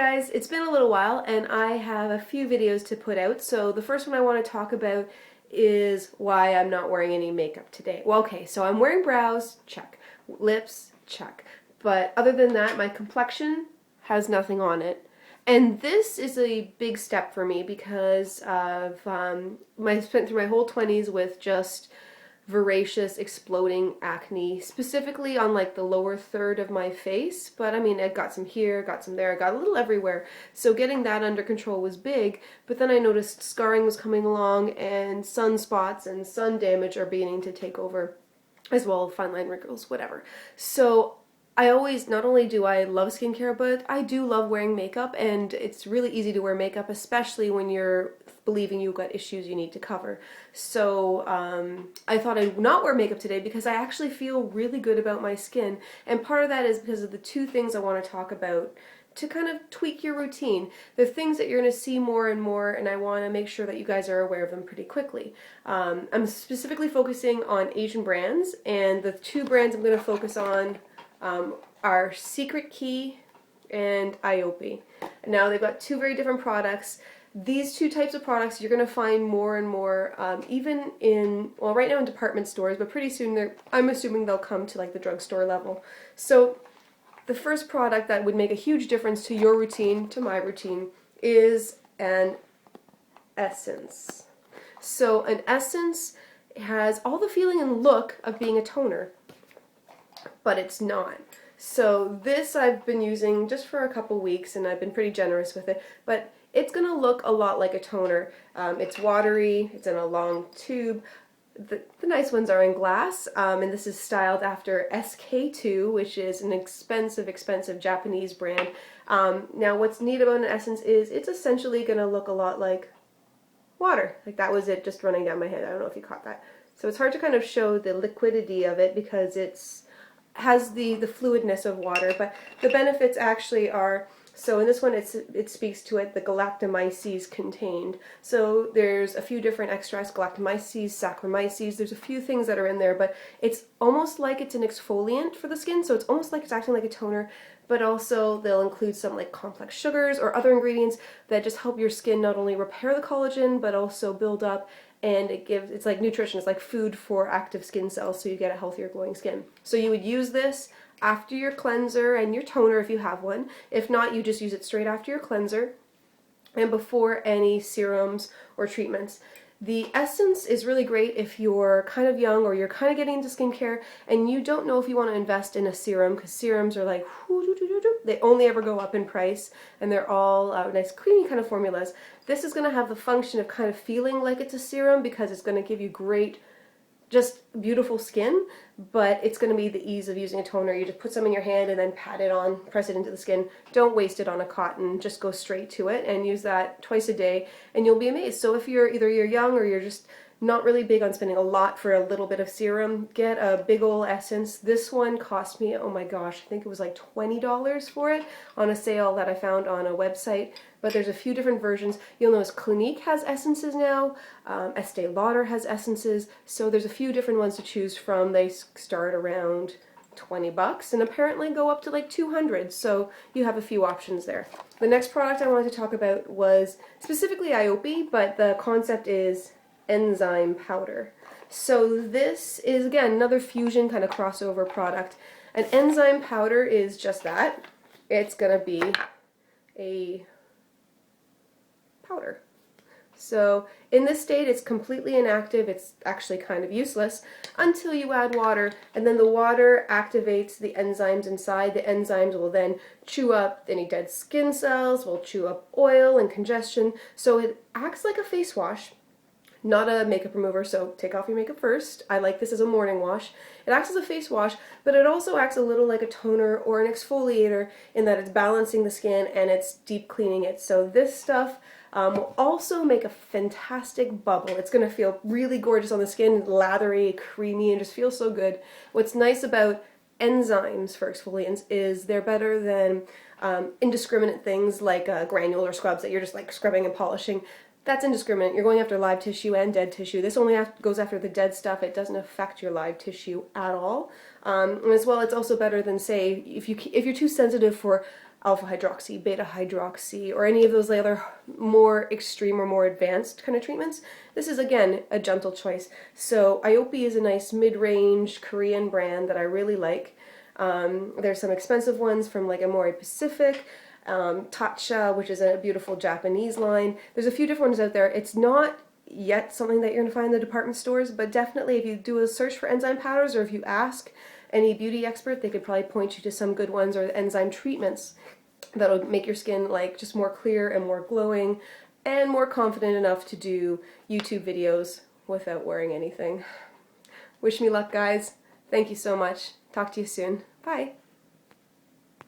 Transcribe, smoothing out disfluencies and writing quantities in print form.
guys, it's been a little while and I have a few videos to put out. So the first one I want to talk about is why I'm not wearing any makeup today. Well, okay, so I'm wearing brows, check. Lips, check. But other than that, my complexion has nothing on it. And this is a big step for me because of I spent through my whole 20s with just voracious exploding acne, specifically on like the lower third of my face. But I mean, I got some here, got some there, got a little everywhere. So getting that under control was big. But then I noticed scarring was coming along and sunspots and sun damage are beginning to take over, as well as fine line wrinkles, whatever. So I always, not only do I love skincare, but I do love wearing makeup, and it's really easy to wear makeup, especially when you're believing you've got issues you need to cover. So I thought I'd not wear makeup today because I actually feel really good about my skin, and part of that is because of the two things I want to talk about to kind of tweak your routine. They're things that you're going to see more and more, and I want to make sure that you guys are aware of them pretty quickly. I'm specifically focusing on Asian brands, and the two brands I'm going to focus on are Secret Key and IOPE. Now they've got two very different products. These two types of products you're going to find more and more, even in, well, right now in department stores, but pretty soon I'm assuming they'll come to like the drugstore level. So the first product that would make a huge difference to your routine, to my routine, is an essence. So an essence has all the feeling and look of being a toner, but it's not. So this I've been using just for a couple weeks and I've been pretty generous with it, but it's going to look a lot like a toner. It's watery, it's in a long tube. The nice ones are in glass, and this is styled after SK2, which is an expensive Japanese brand. Now what's neat about an essence is it's essentially going to look a lot like water. Like that was it just running down my head. I don't know if you caught that. So it's hard to kind of show the liquidity of it because it's has the fluidness of water, but the benefits actually are, so in this one it speaks to it, the galactomyces contained. So there's a few different extracts, galactomyces, saccharomyces, there's a few things that are in there, but it's almost like it's an exfoliant for the skin, so it's almost like it's acting like a toner, but also they'll include some like complex sugars or other ingredients that just help your skin not only repair the collagen, but also build up, and it's like nutrition, it's like food for active skin cells, so you get a healthier glowing skin. So you would use this after your cleanser and your toner if you have one. If not, you just use it straight after your cleanser and before any serums or treatments. The essence is really great if you're kind of young or you're kind of getting into skincare and you don't know if you want to invest in a serum, because serums are like, they only ever go up in price and they're all nice creamy kind of formulas. This is going to have the function of kind of feeling like it's a serum because it's going to give you great, just beautiful skin, but it's going to be the ease of using a toner. You just put some in your hand and then pat it on, press it into the skin. Don't waste it on a cotton, just go straight to it and use that twice a day and you'll be amazed. So if you're young or you're just not really big on spending a lot for a little bit of serum, get a big ol' essence. This one cost me, oh my gosh, I think it was like $20 for it on a sale that I found on a website. But there's a few different versions. You'll notice Clinique has essences now, Estee Lauder has essences, so there's a few different ones to choose from. They start around 20 bucks and apparently go up to like 200, so you have a few options there. The next product I wanted to talk about was specifically IOPE, but the concept is Enzyme Powder. So this is, again, another fusion kind of crossover product. An enzyme powder is just that. It's going to be a powder. So in this state it's completely inactive, it's actually kind of useless until you add water, and then the water activates the enzymes inside. The enzymes will then chew up any dead skin cells, will chew up oil and congestion, so it acts like a face wash. Not a makeup remover, so take off your makeup first. I like this as a morning wash. It acts as a face wash, but it also acts a little like a toner or an exfoliator in that it's balancing the skin and it's deep cleaning it. So this stuff will also make a fantastic bubble. It's going to feel really gorgeous on the skin, lathery, creamy, and just feel so good. What's nice about enzymes for exfoliants is they're better than indiscriminate things like granular scrubs that you're just like scrubbing and polishing. That's indiscriminate. You're going after live tissue and dead tissue. This only goes after the dead stuff. It doesn't affect your live tissue at all. And as well, it's also better than, say, if you're too sensitive for alpha hydroxy, beta hydroxy, or any of those other more extreme or more advanced kind of treatments. This is, again, a gentle choice. So IOPE is a nice mid-range Korean brand that I really like. There's some expensive ones from like Amore Pacific, Tatcha, which is a beautiful Japanese line. There's a few different ones out there. It's not yet something that you're going to find in the department stores, but definitely if you do a search for enzyme powders, or if you ask any beauty expert, they could probably point you to some good ones, or enzyme treatments that'll make your skin like just more clear and more glowing and more confident enough to do YouTube videos without wearing anything. Wish me luck, guys. Thank you so much. Talk to you soon. Bye.